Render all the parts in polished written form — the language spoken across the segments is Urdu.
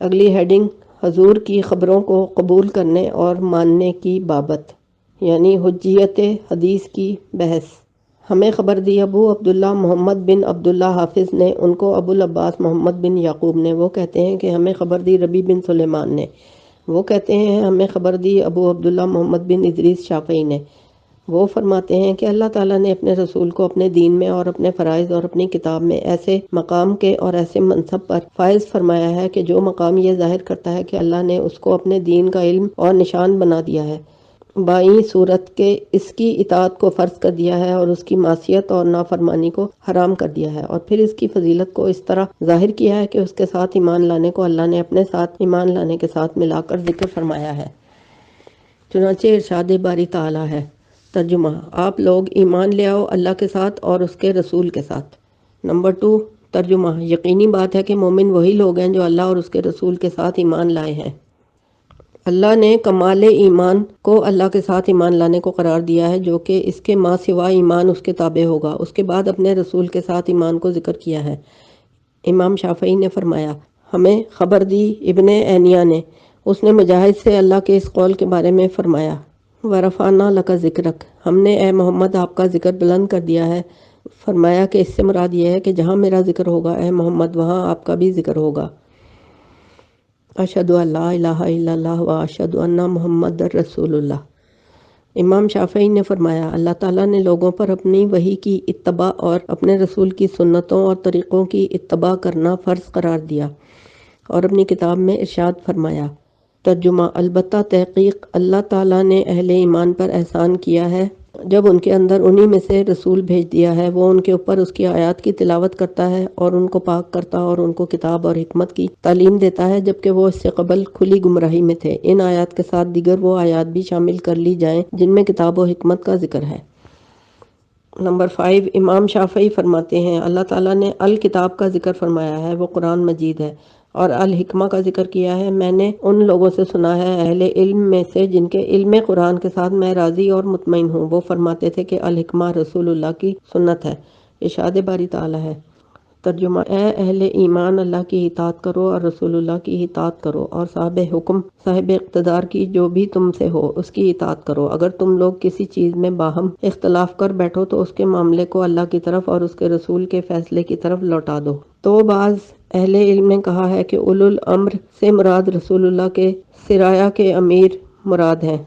اگلی ہیڈنگ حضور کی خبروں کو قبول کرنے اور ماننے کی بابت، یعنی حجیت حدیث کی بحث۔ ہمیں خبر دی ابو عبداللہ محمد بن عبداللہ حافظ نے، ان کو ابو العباس محمد بن یعقوب نے، وہ کہتے ہیں کہ ہمیں خبر دی ربیع بن سلیمان نے، وہ کہتے ہیں ہمیں خبر دی ابو عبداللہ محمد بن ادریس شافعی نے، وہ فرماتے ہیں کہ اللہ تعالیٰ نے اپنے رسول کو اپنے دین میں اور اپنے فرائض اور اپنی کتاب میں ایسے مقام کے اور ایسے منصب پر فائز فرمایا ہے کہ جو مقام یہ ظاہر کرتا ہے کہ اللہ نے اس کو اپنے دین کا علم اور نشان بنا دیا ہے، بائیں صورت کے اس کی اطاعت کو فرض کر دیا ہے اور اس کی معصیت اور نافرمانی کو حرام کر دیا ہے، اور پھر اس کی فضیلت کو اس طرح ظاہر کیا ہے کہ اس کے ساتھ ایمان لانے کو اللہ نے اپنے ساتھ ایمان لانے کے ساتھ ملا کر ذکر فرمایا ہے۔ چنانچہ ارشاد باری تعالیٰ ہے۔ ترجمہ: آپ لوگ ایمان لے آؤ اللہ کے ساتھ اور اس کے رسول کے ساتھ۔ نمبر 2 ترجمہ: یقینی بات ہے کہ مومن وہی لوگ ہیں جو اللہ اور اس کے رسول کے ساتھ ایمان لائے ہیں۔ اللہ نے کمال ایمان کو اللہ کے ساتھ ایمان لانے کو قرار دیا ہے، جو کہ اس کے ماں سوا ایمان اس کے تابع ہوگا۔ اس کے بعد اپنے رسول کے ساتھ ایمان کو ذکر کیا ہے۔ امام شافعی نے فرمایا، ہمیں خبر دی ابن عینیہ نے، اس نے مجاہد سے اللہ کے اس قول کے بارے میں فرمایا، وَرَفَعْنَا لَكَ ذِكْرَكَ، ہم نے اے محمد آپ کا ذکر بلند کر دیا ہے۔ فرمایا کہ اس سے مراد یہ ہے کہ جہاں میرا ذکر ہوگا اے محمد، وہاں آپ کا بھی ذکر ہوگا۔ اشہد ان لا الہ الا اللہ و اشہد ان محمد رسول اللہ۔ امام شافعی نے فرمایا، اللہ تعالیٰ نے لوگوں پر اپنی وحی کی اتباع اور اپنے رسول کی سنتوں اور طریقوں کی اتباع کرنا فرض قرار دیا، اور اپنی کتاب میں ارشاد فرمایا۔ ترجمہ: البتہ تحقیق اللہ تعالیٰ نے اہل ایمان پر احسان کیا ہے جب ان کے اندر انہی میں سے رسول بھیج دیا ہے، وہ ان کے اوپر اس کی آیات کی تلاوت کرتا ہے اور ان کو پاک کرتا اور ان کو کتاب اور حکمت کی تعلیم دیتا ہے، جبکہ وہ اس سے قبل کھلی گمراہی میں تھے۔ ان آیات کے ساتھ دیگر وہ آیات بھی شامل کر لی جائیں جن میں کتاب و حکمت کا ذکر ہے۔ نمبر 5 امام شافعی فرماتے ہیں، اللہ تعالیٰ نے الکتاب کا ذکر فرمایا ہے، وہ قرآن مجید ہے، اور الحکمہ کا ذکر کیا ہے۔ میں نے ان لوگوں سے سنا ہے اہل علم میں سے جن کے علم قرآن کے ساتھ میں راضی اور مطمئن ہوں، وہ فرماتے تھے کہ الحکمہ رسول اللہ کی سنت ہے۔ ارشاد باری تعالیٰ ہے۔ ترجمہ: اے اہل ایمان، اللہ کی اطاعت کرو اور رسول اللہ کی اطاعت کرو، اور صاحب حکم صاحب اقتدار کی جو بھی تم سے ہو اس کی اطاعت کرو۔ اگر تم لوگ کسی چیز میں باہم اختلاف کر بیٹھو تو اس کے معاملے کو اللہ کی طرف اور اس کے رسول کے فیصلے کی طرف لوٹا دو۔ تو بعض اہل علم نے کہا ہے کہ اولو الامر سے مراد رسول اللہ کے سرایہ کے امیر مراد ہیں،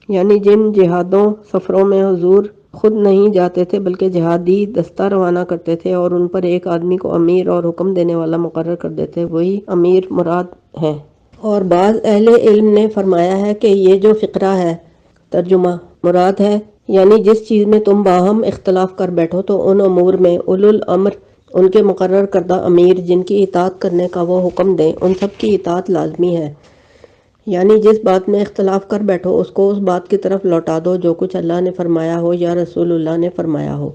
یعنی جن جہادوں سفروں میں حضور خود نہیں جاتے تھے بلکہ جہادی دستہ روانہ کرتے تھے اور ان پر ایک آدمی کو امیر اور حکم دینے والا مقرر کر دیتے، وہی امیر مراد ہیں۔ اور بعض اہل علم نے فرمایا ہے کہ یہ جو فقرہ ہے، ترجمہ مراد ہے، یعنی جس چیز میں تم باہم اختلاف کر بیٹھو تو ان امور میں اولو الامر، ان کے مقرر کردہ امیر جن کی اطاعت کرنے کا وہ حکم دیں، ان سب کی اطاعت لازمی ہے، یعنی جس بات میں اختلاف کر بیٹھو اس کو اس بات کی طرف لوٹا دو جو کچھ اللہ نے فرمایا ہو یا رسول اللہ نے فرمایا ہو۔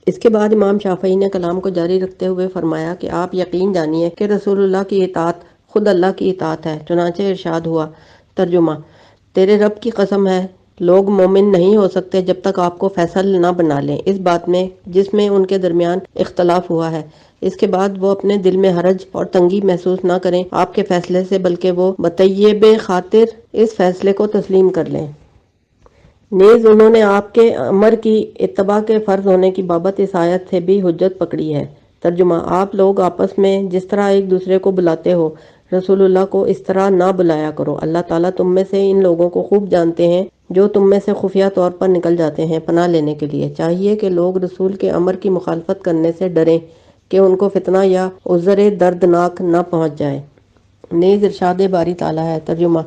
اس کے بعد امام شافعی نے کلام کو جاری رکھتے ہوئے فرمایا کہ آپ یقین جانیے کہ رسول اللہ کی اطاعت خود اللہ کی اطاعت ہے۔ چنانچہ ارشاد ہوا۔ ترجمہ: تیرے رب کی قسم ہے، لوگ مومن نہیں ہو سکتے جب تک آپ کو فیصل نہ بنا لیں اس بات میں جس میں ان کے درمیان اختلاف ہوا ہے، اس کے بعد وہ اپنے دل میں حرج اور تنگی محسوس نہ کریں آپ کے فیصلے سے، بلکہ وہ بطیب خاطر اس فیصلے کو تسلیم کر لیں۔ نیز انہوں نے آپ کے امر کی اتباع کے فرض ہونے کی بابت اس آیت سے بھی حجت پکڑی ہے۔ ترجمہ: آپ لوگ آپس میں جس طرح ایک دوسرے کو بلاتے ہو، رسول اللہ کو اس طرح نہ بلایا کرو۔ اللہ تعالیٰ تم میں سے ان لوگوں کو خوب جانتے ہیں جو تم میں سے خفیہ طور پر نکل جاتے ہیں پناہ لینے کے لیے۔ چاہیے کہ لوگ رسول کے امر کی مخالفت کرنے سے ڈریں کہ ان کو فتنہ یا عذر دردناک نہ پہنچ جائے۔ نیز ارشاد باری تعالیٰ ہے۔ ترجمہ: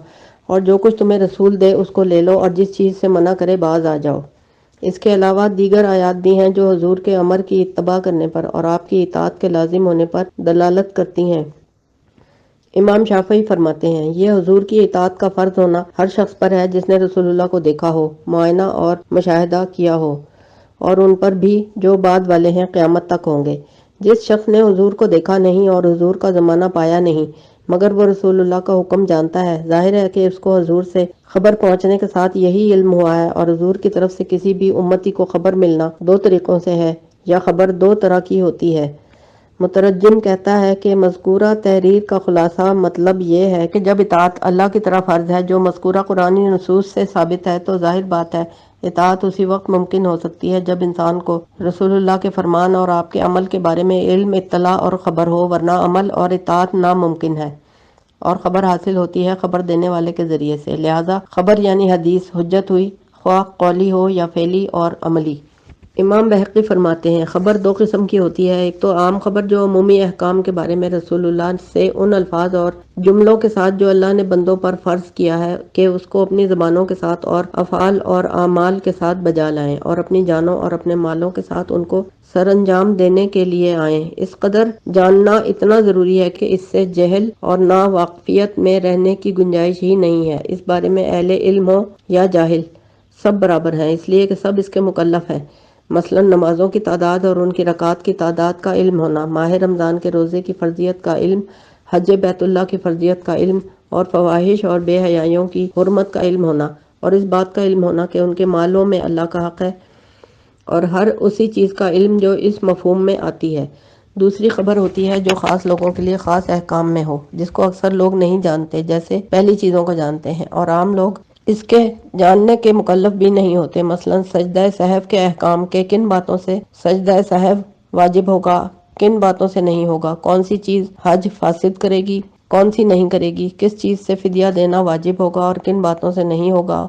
اور جو کچھ تمہیں رسول دے اس کو لے لو، اور جس چیز سے منع کرے باز آ جاؤ۔ اس کے علاوہ دیگر آیات بھی ہیں جو حضور کے امر کی اتباع کرنے پر اور آپ کی اطاعت کے لازم ہونے پر دلالت کرتی ہیں۔ امام شافعی فرماتے ہیں، یہ حضور کی اطاعت کا فرض ہونا ہر شخص پر ہے جس نے رسول اللہ کو دیکھا ہو، معائنہ اور مشاہدہ کیا ہو، اور ان پر بھی جو بعد والے ہیں قیامت تک ہوں گے۔ جس شخص نے حضور کو دیکھا نہیں اور حضور کا زمانہ پایا نہیں مگر وہ رسول اللہ کا حکم جانتا ہے، ظاہر ہے کہ اس کو حضور سے خبر پہنچنے کے ساتھ یہی علم ہوا ہے، اور حضور کی طرف سے کسی بھی امتی کو خبر ملنا دو طریقوں سے ہے، یا خبر دو طرح کی ہوتی ہے، مترجم کہتا ہے کہ مذکورہ تحریر کا خلاصہ مطلب یہ ہے کہ جب اطاعت اللہ کی طرف فرض ہے جو مذکورہ قرآنی نصوص سے ثابت ہے تو ظاہر بات ہے اطاعت اسی وقت ممکن ہو سکتی ہے جب انسان کو رسول اللہ کے فرمان اور آپ کے عمل کے بارے میں علم، اطلاع اور خبر ہو، ورنہ عمل اور اطاعت ناممکن ہے، اور خبر حاصل ہوتی ہے خبر دینے والے کے ذریعے سے۔ لہذا خبر یعنی حدیث حجت ہوئی، خواہ قولی ہو یا فعلی اور عملی۔ امام بہقی فرماتے ہیں خبر دو قسم کی ہوتی ہے، ایک تو عام خبر جو عمومی احکام کے بارے میں رسول اللہ سے ان الفاظ اور جملوں کے ساتھ جو اللہ نے بندوں پر فرض کیا ہے کہ اس کو اپنی زبانوں کے ساتھ اور افعال اور اعمال کے ساتھ بجا لائیں اور اپنی جانوں اور اپنے مالوں کے ساتھ ان کو سر انجام دینے کے لیے آئیں۔ اس قدر جاننا اتنا ضروری ہے کہ اس سے جہل اور نا واقفیت میں رہنے کی گنجائش ہی نہیں ہے۔ اس بارے میں اہل علم ہو یا جاہل سب برابر ہیں، اس لیے کہ سب اس کے مکلف ہیں۔ مثلا نمازوں کی تعداد اور ان کی رکعات کی تعداد کا علم ہونا، ماہ رمضان کے روزے کی فرضیت کا علم، حج بیت اللہ کی فرضیت کا علم، اور فواحش اور بے حیائیوں کی حرمت کا علم ہونا، اور اس بات کا علم ہونا کہ ان کے مالوں میں اللہ کا حق ہے، اور ہر اسی چیز کا علم جو اس مفہوم میں آتی ہے۔ دوسری خبر ہوتی ہے جو خاص لوگوں کے لیے خاص احکام میں ہو، جس کو اکثر لوگ نہیں جانتے، جیسے پہلی چیزوں کو جانتے ہیں، اور عام لوگ اس کے جاننے کے مکلف بھی نہیں ہوتے۔ مثلا سجدہ سہو کے احکام کے کن باتوں سے سجدہ سہو واجب ہوگا، کن باتوں سے نہیں ہوگا، کون سی چیز حج فاسد کرے گی، کون سی نہیں کرے گی، کس چیز سے فدیہ دینا واجب ہوگا اور کن باتوں سے نہیں ہوگا،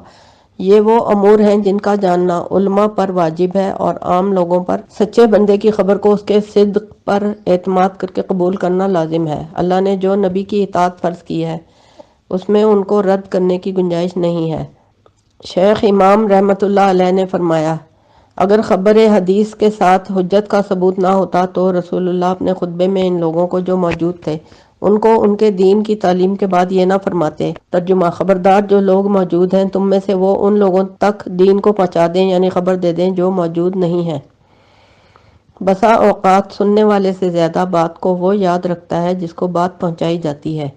یہ وہ امور ہیں جن کا جاننا علماء پر واجب ہے، اور عام لوگوں پر سچے بندے کی خبر کو اس کے صدق پر اعتماد کر کے قبول کرنا لازم ہے۔ اللہ نے جو نبی کی اطاعت فرض کی ہے اس میں ان کو رد کرنے کی گنجائش نہیں ہے۔ شیخ امام رحمۃ اللہ علیہ نے فرمایا اگر خبر حدیث کے ساتھ حجت کا ثبوت نہ ہوتا تو رسول اللہ اپنے خطبے میں ان لوگوں کو جو موجود تھے ان کو ان کے دین کی تعلیم کے بعد یہ نہ فرماتے۔ ترجمہ خبردار جو لوگ موجود ہیں تم میں سے وہ ان لوگوں تک دین کو پہنچا دیں، یعنی خبر دے دیں جو موجود نہیں ہیں۔ بسا اوقات سننے والے سے زیادہ بات کو وہ یاد رکھتا ہے جس کو بات پہنچائی جاتی ہے۔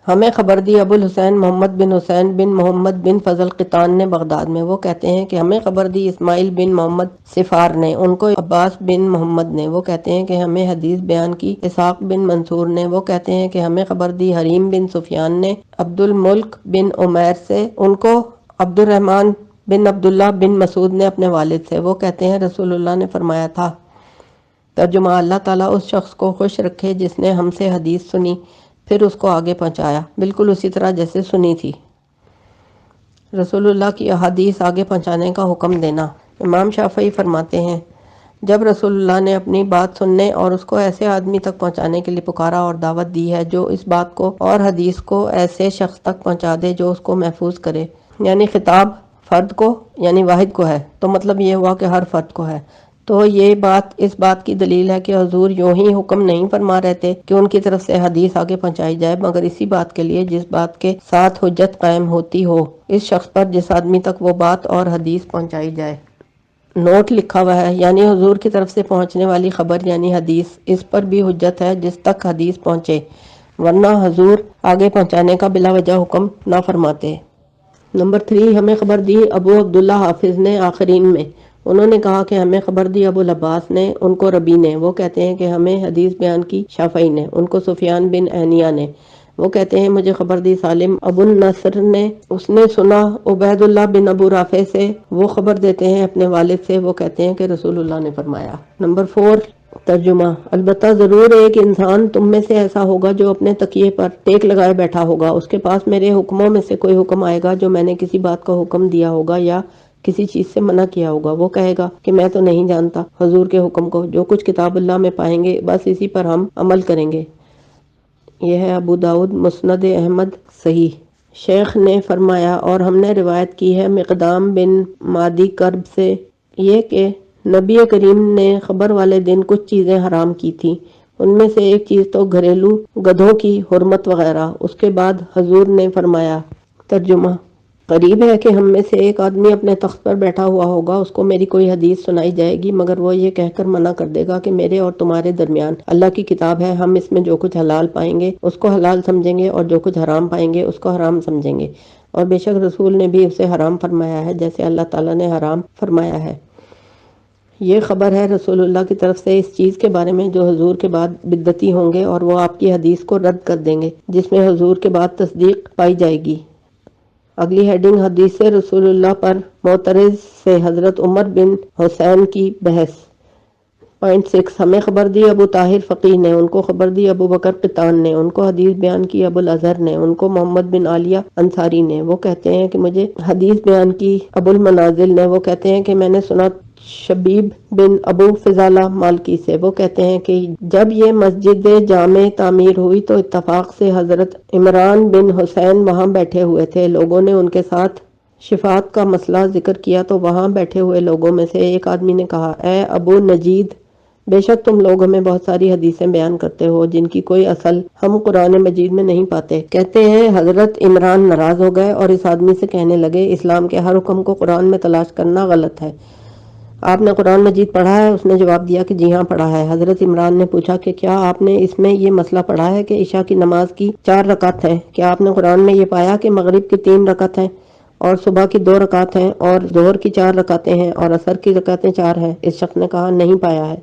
ہمیں خبر دی ابو الحسین محمد بن حسین بن محمد بن فضل قطان نے بغداد میں، وہ کہتے ہیں کہ ہمیں خبر دی اسماعیل بن محمد سفار نے، ان کو عباس بن محمد نے، وہ کہتے ہیں کہ ہمیں حدیث بیان کی اسحاق بن منصور نے، وہ کہتے ہیں کہ ہمیں خبر دی حریم بن سفیان نے عبد الملک بن عمیر سے، ان کو عبد الرحمن بن عبداللہ بن مسعود نے اپنے والد سے، وہ کہتے ہیں رسول اللہ نے فرمایا تھا۔ ترجمہ اللہ تعالیٰ اس شخص کو خوش رکھے جس نے ہم سے حدیث سنی پھر اس کو آگے پہنچایا، بالکل اسی طرح جیسے سنی تھی۔ رسول اللہ کی احادیث آگے پہنچانے کا حکم دینا۔ امام شافعی فرماتے ہیں جب رسول اللہ نے اپنی بات سننے اور اس کو ایسے آدمی تک پہنچانے کے لیے پکارا اور دعوت دی ہے جو اس بات کو اور حدیث کو ایسے شخص تک پہنچا دے جو اس کو محفوظ کرے، یعنی خطاب فرد کو یعنی واحد کو ہے، تو مطلب یہ ہوا کہ ہر فرد کو ہے، تو یہ بات اس بات کی دلیل ہے کہ حضور یوں ہی حکم نہیں فرما رہے تھے کہ ان کی طرف سے حدیث آگے پہنچائی جائے، مگر اسی بات کے لیے جس بات کے ساتھ حجت قائم ہوتی ہو اس شخص پر جس آدمی تک وہ بات اور حدیث پہنچائی جائے۔ نوٹ لکھا ہوا ہے یعنی حضور کی طرف سے پہنچنے والی خبر یعنی حدیث، اس پر بھی حجت ہے جس تک حدیث پہنچے، ورنہ حضور آگے پہنچانے کا بلا وجہ حکم نہ فرماتے۔ نمبر 3 ہمیں خبر دی ابو عبداللہ حافظ نے آخرین میں، انہوں نے کہا کہ ہمیں خبر دی ابو العباس نے، ان کو ربی نے، وہ کہتے ہیں کہ ہمیں حدیث بیان کی شافعی نے، ان کو سفیان بن عینیہ نے، وہ کہتے ہیں مجھے خبر دی سالم ابو النصر نے، اس نے سنا عبید اللہ بن ابو رافع سے، وہ خبر دیتے ہیں اپنے والد سے، وہ کہتے ہیں کہ رسول اللہ نے فرمایا۔ نمبر 4 ترجمہ البتہ ضرور ایک انسان تم میں سے ایسا ہوگا جو اپنے تکیے پر ٹیک لگائے بیٹھا ہوگا، اس کے پاس میرے حکموں میں سے کوئی حکم آئے گا جو میں نے کسی بات کا حکم دیا ہوگا یا کسی چیز سے منع کیا ہوگا، وہ کہے گا کہ میں تو نہیں جانتا حضور کے حکم کو، جو کچھ کتاب اللہ میں پائیں گے بس اسی پر ہم عمل کریں گے۔ یہ ہے ابو داؤد مسند احمد صحیح۔ شیخ نے فرمایا اور ہم نے روایت کی ہے مقدام بن مادی کرب سے یہ کہ نبی کریم نے خبر والے دن کچھ چیزیں حرام کی تھیں، ان میں سے ایک چیز تو گھریلو گدھوں کی حرمت وغیرہ۔ اس کے بعد حضور نے فرمایا ترجمہ قریب ہے کہ ہم میں سے ایک آدمی اپنے تخت پر بیٹھا ہوا ہوگا، اس کو میری کوئی حدیث سنائی جائے گی مگر وہ یہ کہہ کر منع کر دے گا کہ میرے اور تمہارے درمیان اللہ کی کتاب ہے، ہم اس میں جو کچھ حلال پائیں گے اس کو حلال سمجھیں گے اور جو کچھ حرام پائیں گے اس کو حرام سمجھیں گے، اور بے شک رسول نے بھی اسے حرام فرمایا ہے جیسے اللہ تعالیٰ نے حرام فرمایا ہے۔ یہ خبر ہے رسول اللہ کی طرف سے اس چیز کے بارے میں جو حضور کے بعد بدعتی ہوں گے اور وہ آپ کی حدیث کو رد کر دیں گے جس میں حضور کے بعد تصدیق پائی جائے گی۔ اگلی ہیڈنگ حدیث رسول اللہ پر معترض سے حضرت عمر بن حسین کی بحث۔ پوائنٹ 6، ہمیں خبر دی ابو طاہر فقیہ نے، ان کو خبر دی ابو بکر قطان نے، ان کو حدیث بیان کی ابو الازہر نے، ان کو محمد بن عالیہ انصاری نے، وہ کہتے ہیں کہ مجھے حدیث بیان کی ابو المنازل نے، وہ کہتے ہیں کہ میں نے سنا شبیب بن ابو فضالہ مالکی سے، وہ کہتے ہیں کہ جب یہ مسجد جامع تعمیر ہوئی تو اتفاق سے حضرت عمران بن حسین وہاں بیٹھے ہوئے تھے، لوگوں نے ان کے ساتھ شفاعت کا مسئلہ ذکر کیا تو وہاں بیٹھے ہوئے لوگوں میں سے ایک آدمی نے کہا، اے ابو نجید، بے شک تم لوگ ہمیں بہت ساری حدیثیں بیان کرتے ہو جن کی کوئی اصل ہم قرآن مجید میں نہیں پاتے۔ کہتے ہیں حضرت عمران ناراض ہو گئے اور اس آدمی سے کہنے لگے، اسلام کے ہر حکم کو قرآن میں تلاش کرنا غلط ہے، آپ نے قرآن مجید پڑھا ہے؟ اس نے جواب دیا کہ جی ہاں پڑھا ہے۔ حضرت عمران نے پوچھا کہ کیا آپ نے اس میں یہ مسئلہ پڑھا ہے کہ عشاء کی نماز کی 4 رکعت ہیں؟ کیا آپ نے قرآن میں یہ پایا کہ مغرب کی 3 رکعت ہیں اور صبح کی 2 رکعت ہیں اور ظہر کی 4 رکعتیں ہیں اور عصر کی رکعتیں 4 ہیں؟ اس شخص نے کہا نہیں پایا ہے۔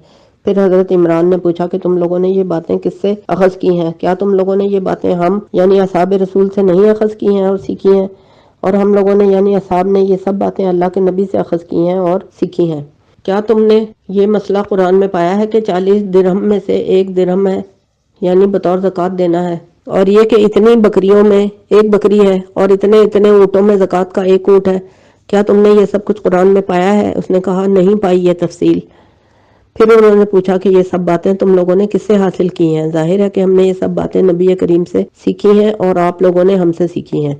پھر حضرت عمران نے پوچھا کہ تم لوگوں نے یہ باتیں کس سے اخذ کی ہیں؟ کیا تم لوگوں نے یہ باتیں ہم یعنی اصحاب رسول سے نہیں اخذ کی ہیں اور سیکھی ہیں؟ اور ہم لوگوں نے یعنی اصحاب نے یہ سب باتیں اللہ کے نبی سے اخذ کی ہیں اور سیکھی ہیں۔ کیا تم نے یہ مسئلہ قرآن میں پایا ہے کہ 40 درہم میں سے 1 درہم ہے یعنی بطور زکوٰۃ دینا ہے، اور یہ کہ اتنی بکریوں میں 1 بکری ہے اور اتنے اتنے اونٹوں میں زکوٰۃ کا 1 اونٹ ہے؟ کیا تم نے یہ سب کچھ قرآن میں پایا ہے؟ اس نے کہا نہیں پائی یہ تفصیل۔ پھر انہوں نے پوچھا کہ یہ سب باتیں تم لوگوں نے کس سے حاصل کی ہیں؟ ظاہر ہے کہ ہم نے یہ سب باتیں نبی کریم سے سیکھی ہیں اور آپ لوگوں نے ہم سے سیکھی ہیں۔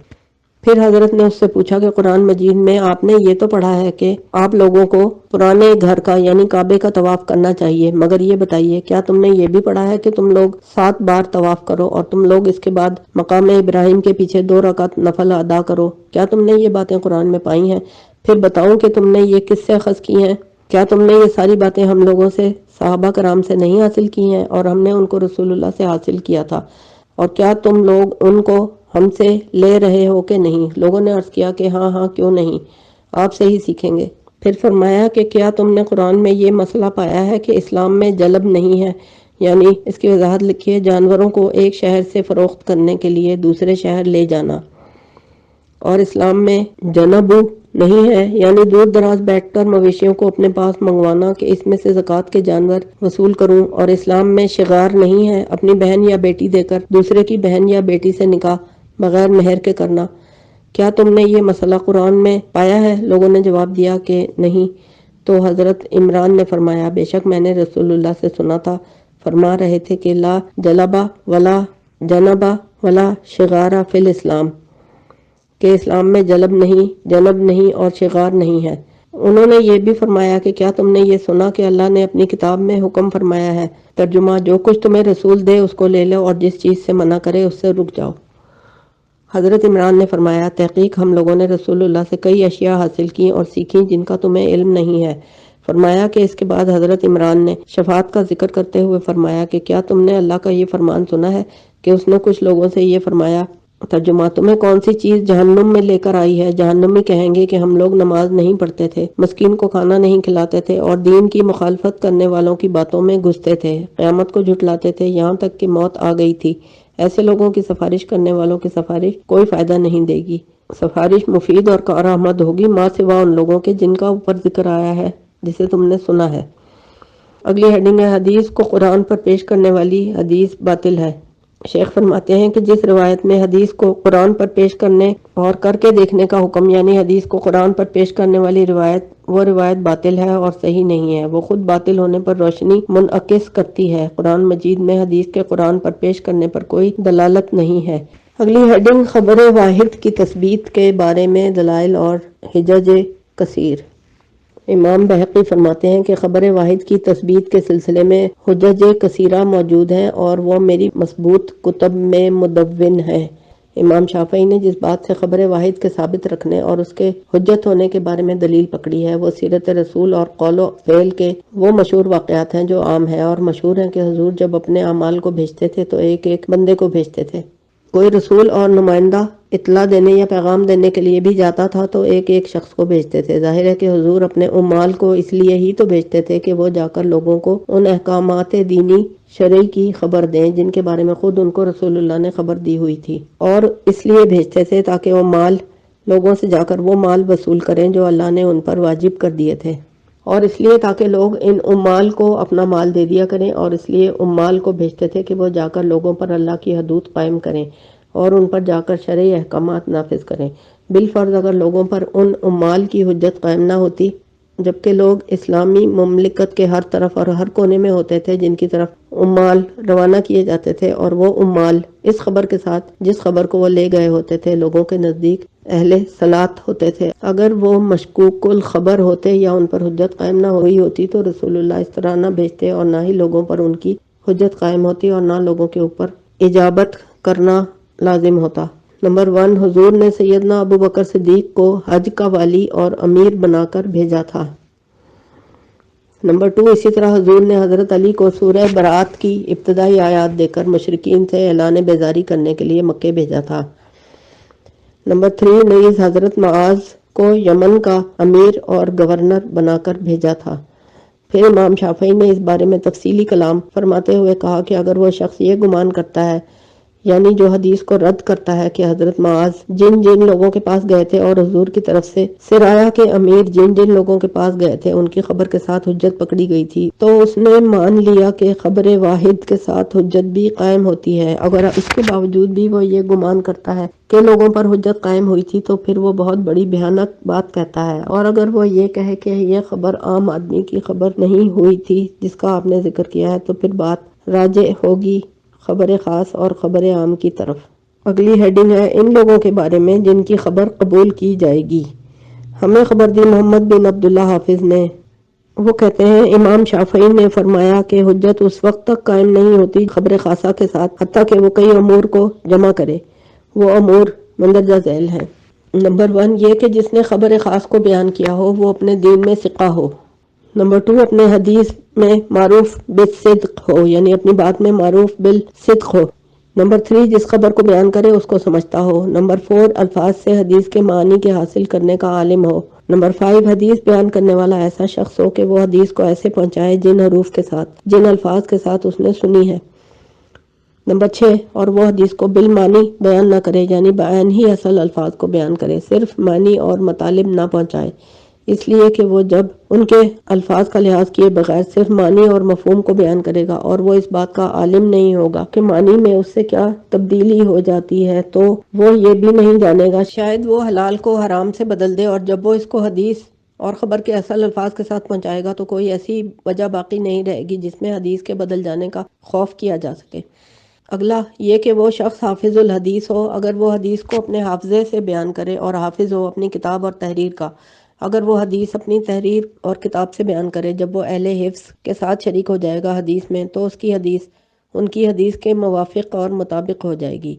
پھر حضرت نے اس سے پوچھا کہ قرآن مجید میں آپ نے یہ تو پڑھا ہے کہ آپ لوگوں کو پرانے گھر کا یعنی کعبے کا طواف کرنا چاہیے، مگر یہ بتائیے کیا تم نے یہ بھی پڑھا ہے کہ تم لوگ 7 بار طواف کرو اور تم لوگ اس کے بعد مقام ابراہیم کے پیچھے 2 رکعت نفل ادا کرو؟ کیا تم نے یہ باتیں قرآن میں پائی ہیں؟ پھر بتاؤں کہ تم نے یہ کس سے اخذ کی ہیں؟ کیا تم نے یہ ساری باتیں ہم لوگوں سے صحابہ کرام سے نہیں حاصل کی ہیں اور ہم نے ان کو رسول اللہ سے حاصل کیا تھا، اور کیا تم لوگ ان کو ہم سے لے رہے ہو کہ نہیں؟ لوگوں نے عرض کیا کہ ہاں ہاں کیوں نہیں، آپ سے ہی سیکھیں گے۔ پھر فرمایا کہ کیا تم نے قرآن میں یہ مسئلہ پایا ہے کہ اسلام میں جلب نہیں ہے، یعنی اس کی وضاحت لکھی ہے جانوروں کو ایک شہر سے فروخت کرنے کے لیے دوسرے شہر لے جانا، اور اسلام میں جنبو نہیں ہے یعنی دور دراز بیٹھ کر مویشیوں کو اپنے پاس منگوانا کہ اس میں سے زکوٰۃ کے جانور وصول کروں، اور اسلام میں شغار نہیں ہے اپنی بہن یا بیٹی دے کر دوسرے کی بہن یا بیٹی سے نکاح بغیر مہر کے کرنا۔ کیا تم نے یہ مسئلہ قرآن میں پایا ہے؟ لوگوں نے جواب دیا کہ نہیں۔ تو حضرت عمران نے فرمایا بے شک میں نے رسول اللہ سے سنا تھا، فرما رہے تھے کہ لا جلبہ ولا جنبہ ولا شغارہ فی الاسلام، کہ اسلام میں جلب نہیں، جنب نہیں اور شغار نہیں ہے۔ انہوں نے یہ بھی فرمایا کہ کیا تم نے یہ سنا کہ اللہ نے اپنی کتاب میں حکم فرمایا ہے، ترجمہ جو کچھ تمہیں رسول دے اس کو لے لو اور جس چیز سے منع کرے اس سے رک جاؤ۔ حضرت عمران نے فرمایا تحقیق ہم لوگوں نے رسول اللہ سے کئی اشیاء حاصل کی اور سیکھی جن کا تمہیں علم نہیں ہے۔ فرمایا کہ اس کے بعد حضرت عمران نے شفاعت کا ذکر کرتے ہوئے فرمایا کہ کیا تم نے اللہ کا یہ فرمان سنا ہے کہ اس نے کچھ لوگوں سے یہ فرمایا، ترجمہ تمہیں کون سی چیز جہنم میں لے کر آئی ہے؟ جہنمی کہیں گے کہ ہم لوگ نماز نہیں پڑھتے تھے، مسکین کو کھانا نہیں کھلاتے تھے اور دین کی مخالفت کرنے والوں کی باتوں میں گھستے تھے، قیامت کو جھٹلاتے تھے یہاں تک کہ موت آ گئی تھی۔ ایسے لوگوں کی سفارش کرنے والوں کی سفارش کوئی فائدہ نہیں دے گی، سفارش مفید اور کارآمد ہوگی ماں سوا ان لوگوں کے جن کا اوپر ذکر آیا ہے جسے تم نے سنا ہے۔ اگلی ہیڈنگ ہے حدیث کو قرآن پر پیش کرنے والی حدیث باطل ہے۔ شیخ فرماتے ہیں کہ جس روایت میں حدیث کو قرآن پر پیش کرنے اور کر کے دیکھنے کا حکم یعنی حدیث کو قرآن پر پیش کرنے والی روایت، وہ روایت باطل ہے اور صحیح نہیں ہے، وہ خود باطل ہونے پر روشنی منعکس کرتی ہے۔ قرآن مجید میں حدیث کے قرآن پر پیش کرنے پر کوئی دلالت نہیں ہے۔ اگلی ہیڈنگ خبر واحد کی تثبیت کے بارے میں دلائل اور حجج کثیر۔ امام بہقی فرماتے ہیں کہ خبر واحد کی تثبیت کے سلسلے میں حجج کثیرہ موجود ہیں اور وہ میری مثبوت کتب میں مدون ہیں۔ امام شافعی نے جس بات سے خبر واحد کے ثابت رکھنے اور اس کے حجت ہونے کے بارے میں دلیل پکڑی ہے وہ سیرت رسول اور قول و فعل کے وہ مشہور واقعات ہیں جو عام ہیں اور مشہور ہیں کہ حضور جب اپنے اعمال کو بھیجتے تھے تو ایک ایک بندے کو بھیجتے تھے۔ کوئی رسول اور نمائندہ اطلاع دینے یا پیغام دینے کے لیے بھی جاتا تھا تو ایک ایک شخص کو بھیجتے تھے۔ ظاہر ہے کہ حضور اپنے عمال کو اس لیے ہی تو بھیجتے تھے کہ وہ جا کر لوگوں کو ان احکامات دینی شرعی کی خبر دیں جن کے بارے میں خود ان کو رسول اللہ نے خبر دی ہوئی تھی، اور اس لیے بھیجتے تھے تاکہ وہ مال لوگوں سے جا کر وہ مال وصول کریں جو اللہ نے ان پر واجب کر دیے تھے، اور اس لیے تاکہ لوگ ان عمال کو اپنا مال دے دیا کریں، اور اس لیے عمال کو بھیجتے تھے کہ وہ جا کر لوگوں پر اللہ کی حدود قائم کریں اور ان پر جا کر شرعی احکامات نافذ کریں۔ بالفرض اگر لوگوں پر ان عمال کی حجت قائم نہ ہوتی، جبکہ لوگ اسلامی مملکت کے ہر طرف اور ہر کونے میں ہوتے تھے جن کی طرف عمال روانہ کیے جاتے تھے، اور وہ عمال اس خبر کے ساتھ جس خبر کو وہ لے گئے ہوتے تھے لوگوں کے نزدیک اہل صلاۃ ہوتے تھے، اگر وہ مشکوک الخبر ہوتے یا ان پر حجت قائم نہ ہوئی ہوتی تو رسول اللہ اس طرح نہ بھیجتے، اور نہ ہی لوگوں پر ان کی حجت قائم ہوتی، اور نہ لوگوں کے اوپر اجابت کرنا لازم ہوتا۔ نمبر 1، حضور نے سیدنا ابو بکر صدیق کو حج کا والی اور امیر بنا کر بھیجا تھا۔ نمبر 2، اسی طرح حضور نے حضرت علی کو سورہ برات کی ابتدائی آیات دے کر مشرکین سے اعلان بیزاری کرنے کے لیے مکے بھیجا تھا۔ نمبر 3، نیز حضرت معاذ کو یمن کا امیر اور گورنر بنا کر بھیجا تھا۔ پھر امام شافعی نے اس بارے میں تفصیلی کلام فرماتے ہوئے کہا کہ اگر وہ شخص یہ گمان کرتا ہے، یعنی جو حدیث کو رد کرتا ہے کہ حضرت معاذ جن جن لوگوں کے پاس گئے تھے اور حضور کی طرف سے سرایا کے امیر جن جن لوگوں کے پاس گئے تھے ان کی خبر کے ساتھ حجت پکڑی گئی تھی، تو اس نے مان لیا کہ خبر واحد کے ساتھ حجت بھی قائم ہوتی ہے۔ اگر اس کے باوجود بھی وہ یہ گمان کرتا ہے کہ لوگوں پر حجت قائم ہوئی تھی تو پھر وہ بہت بڑی بھیانک بات کہتا ہے، اور اگر وہ یہ کہے کہ یہ خبر عام آدمی کی خبر نہیں ہوئی تھی جس کا آپ نے ذکر کیا ہے، تو پھر بات راجع ہوگی خبر خاص اور خبر عام کی طرف۔ اگلی ہیڈنگ ہے ان لوگوں کے بارے میں جن کی خبر قبول کی جائے گی۔ ہمیں خبر دی محمد بن عبداللہ حافظ نے، وہ کہتے ہیں امام شافعی نے فرمایا کہ حجت اس وقت تک قائم نہیں ہوتی خبر خاصہ کے ساتھ حتیٰ کہ وہ کئی امور کو جمع کرے۔ وہ امور مندرجہ ذیل ہیں۔ نمبر 1، یہ کہ جس نے خبر خاص کو بیان کیا ہو وہ اپنے دین میں ثقہ ہو۔ نمبر 2، اپنے حدیث میں معروف بالصدق ہو، یعنی اپنی بات میں معروف بالصدق ہو۔ نمبر 3، جس خبر کو بیان کرے اس کو سمجھتا ہو۔ نمبر 4، الفاظ سے حدیث کے معنی کے حاصل کرنے کا عالم ہو۔ نمبر 5، حدیث بیان کرنے والا ایسا شخص ہو کہ وہ حدیث کو ایسے پہنچائے جن حروف کے ساتھ، جن الفاظ کے ساتھ اس نے سنی ہے۔ نمبر 6، اور وہ حدیث کو بالمعنی بیان نہ کرے، یعنی بعین ہی اصل الفاظ کو بیان کرے، صرف معنی اور مطالب نہ پہنچائے، اس لیے کہ وہ جب ان کے الفاظ کا لحاظ کیے بغیر صرف معنی اور مفہوم کو بیان کرے گا اور وہ اس بات کا عالم نہیں ہوگا کہ معنی میں اس سے کیا تبدیلی ہو جاتی ہے، تو وہ یہ بھی نہیں جانے گا شاید وہ حلال کو حرام سے بدل دے، اور جب وہ اس کو حدیث اور خبر کے اصل الفاظ کے ساتھ پہنچائے گا تو کوئی ایسی وجہ باقی نہیں رہے گی جس میں حدیث کے بدل جانے کا خوف کیا جا سکے۔ اگلا یہ کہ وہ شخص حافظ الحدیث ہو، اگر وہ حدیث کو اپنے حافظے سے بیان کرے، اور حافظ ہو اپنی کتاب اور تحریر کا، اگر وہ حدیث اپنی تحریر اور کتاب سے بیان کرے، جب وہ اہل حفظ کے ساتھ شریک ہو جائے گا حدیث میں تو اس کی حدیث ان کی حدیث کے موافق اور مطابق ہو جائے گی۔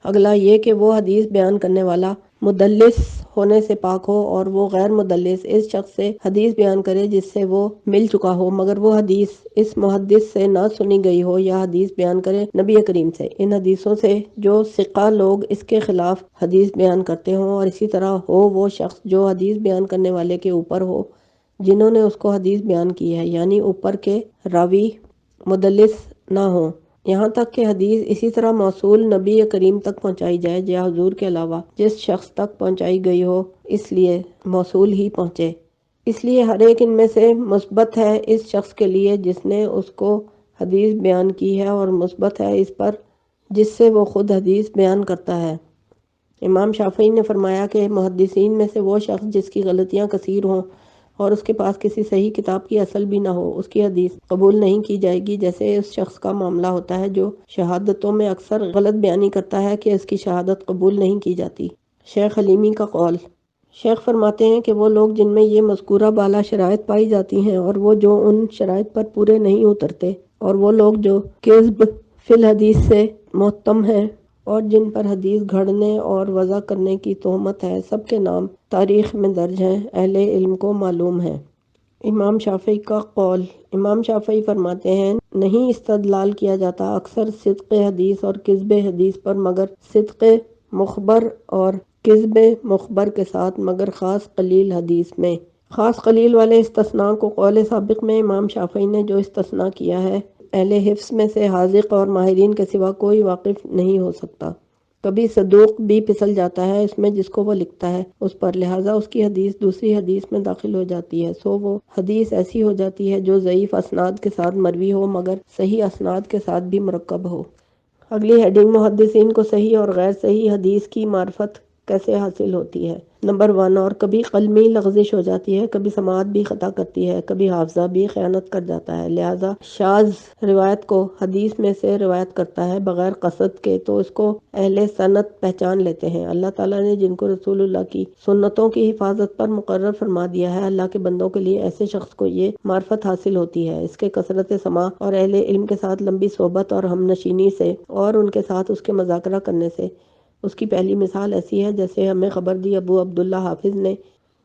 اگلا یہ کہ وہ حدیث بیان کرنے والا مدلس ہونے سے پاک ہو، اور وہ غیر مدلس اس شخص سے حدیث بیان کرے جس سے وہ مل چکا ہو مگر وہ حدیث اس محدث سے نہ سنی گئی ہو، یا حدیث بیان کرے نبی کریم سے ان حدیثوں سے جو ثقہ لوگ اس کے خلاف حدیث بیان کرتے ہوں، اور اسی طرح ہو وہ شخص جو حدیث بیان کرنے والے کے اوپر ہو جنہوں نے اس کو حدیث بیان کی ہے، یعنی اوپر کے راوی مدلس نہ ہوں، یہاں تک کہ حدیث اسی طرح موصول نبی کریم تک پہنچائی جائے یا حضور کے علاوہ جس شخص تک پہنچائی گئی ہو اس لیے موصول ہی پہنچے۔ اس لیے ہر ایک ان میں سے مثبت ہے اس شخص کے لیے جس نے اس کو حدیث بیان کی ہے، اور مثبت ہے اس پر جس سے وہ خود حدیث بیان کرتا ہے۔ امام شافعی نے فرمایا کہ محدثین میں سے وہ شخص جس کی غلطیاں کثیر ہوں اور اس کے پاس کسی صحیح کتاب کی اصل بھی نہ ہو، اس کی حدیث قبول نہیں کی جائے گی، جیسے اس شخص کا معاملہ ہوتا ہے جو شہادتوں میں اکثر غلط بیانی کرتا ہے کہ اس کی شہادت قبول نہیں کی جاتی۔ شیخ حلیمی کا قول۔ شیخ فرماتے ہیں کہ وہ لوگ جن میں یہ مذکورہ بالا شرائط پائی جاتی ہیں اور وہ جو ان شرائط پر پورے نہیں اترتے، اور وہ لوگ جو کذب فی الحدیث سے متهم ہیں اور جن پر حدیث گھڑنے اور وضع کرنے کی تہمت ہے، سب کے نام تاریخ میں درج ہیں، اہل علم کو معلوم ہے۔ امام شافعی کا قول۔ امام شافعی فرماتے ہیں نہیں استدلال کیا جاتا اکثر صدق حدیث اور کذب حدیث پر مگر صدق مخبر اور کذب مخبر کے ساتھ مگر خاص قلیل حدیث میں۔ خاص قلیل والے استثناء کو قول سابق میں امام شافعی نے جو استثناء کیا ہے اہل حفظ میں سے حاذق اور ماہرین کے سوا کوئی واقف نہیں ہو سکتا۔ کبھی صدوق بھی پھسل جاتا ہے اس میں جس کو وہ لکھتا ہے اس پر، لہٰذا اس کی حدیث دوسری حدیث میں داخل ہو جاتی ہے، سو وہ حدیث ایسی ہو جاتی ہے جو ضعیف اسناد کے ساتھ مروی ہو مگر صحیح اسناد کے ساتھ بھی مرکب ہو۔ اگلی ہیڈنگ محدثین کو صحیح اور غیر صحیح حدیث کی معرفت کیسے حاصل ہوتی ہے۔ نمبر 1، اور کبھی قلمی لغزش ہو جاتی ہے، کبھی سماعت بھی خطا کرتی ہے، کبھی حافظہ بھی خیانت کر جاتا ہے، لہذا شاذ روایت کو حدیث میں سے روایت کرتا ہے بغیر قصد کے تو اس کو اہل سنت پہچان لیتے ہیں۔ اللہ تعالیٰ نے جن کو رسول اللہ کی سنتوں کی حفاظت پر مقرر فرما دیا ہے، اللہ کے بندوں کے لیے ایسے شخص کو یہ معرفت حاصل ہوتی ہے اس کے کثرت سماع اور اہل علم کے ساتھ لمبی صحبت اور ہم نشینی سے اور ان کے ساتھ اس کے مذاکرہ کرنے سے۔ اس کی پہلی مثال ایسی ہے جیسے ہمیں خبر دی ابو عبداللہ حافظ نے۔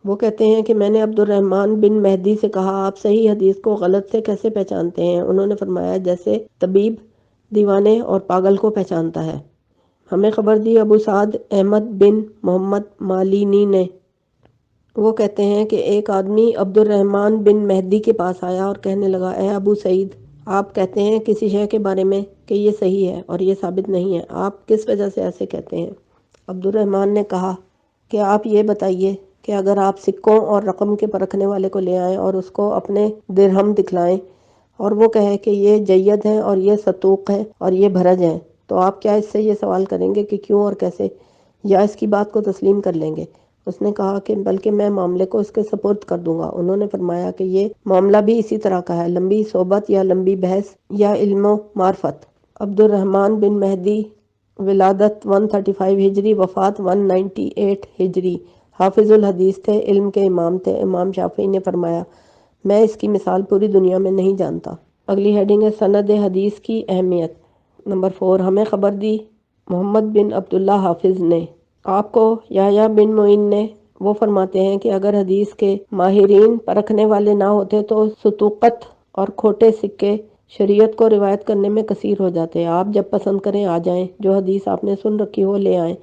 وہ کہتے ہیں کہ میں نے عبد الرحمن بن مہدی سے کہا آپ صحیح حدیث کو غلط سے کیسے پہچانتے ہیں؟ انہوں نے فرمایا جیسے طبیب دیوانے اور پاگل کو پہچانتا ہے۔ ہمیں خبر دی ابو سعد احمد بن محمد مالینی نے۔ وہ کہتے ہیں کہ ایک آدمی عبد الرحمن بن مہدی کے پاس آیا اور کہنے لگا اے ابو سعید، آپ کہتے ہیں کسی شے کے بارے میں کہ یہ صحیح ہے اور یہ ثابت نہیں ہے، آپ کس وجہ سے ایسے کہتے ہیں؟ عبد الرحمن نے کہا کہ آپ یہ بتائیے کہ اگر آپ سکوں اور رقم کے پرکھنے والے کو لے آئیں اور اس کو اپنے درہم دکھلائیں اور وہ کہے کہ یہ جید ہے اور یہ ستوق ہے اور یہ بھرج ہے، تو آپ کیا اس سے یہ سوال کریں گے کہ کیوں اور کیسے، یا اس کی بات کو تسلیم کر لیں گے؟ اس نے کہا کہ بلکہ میں معاملے کو اس کے سپرد کر دوں گا۔ انہوں نے فرمایا کہ یہ معاملہ بھی اسی طرح کا ہے، لمبی صحبت یا لمبی بحث یا علم و معرفت۔ عبد الرحمن بن مہدی، ولادت 135 ہجری، وفات 198 ہجری، حافظ الحدیث تھے، علم کے امام تھے۔ امام شافعی نے فرمایا میں اس کی مثال پوری دنیا میں نہیں جانتا۔ اگلی ہیڈنگ ہے سند حدیث کی اہمیت۔ نمبر 4، ہمیں خبر دی محمد بن عبداللہ حافظ نے۔ آپ کو یحییٰ بن معین نے، وہ فرماتے ہیں کہ اگر حدیث کے ماہرین پرکھنے والے نہ ہوتے تو ستوقت اور کھوٹے سکے شریعت کو روایت کرنے میں کثیر ہو جاتے۔ آپ جب پسند کریں آ جائیں، جو حدیث آپ نے سن رکھی ہو لے آئیں،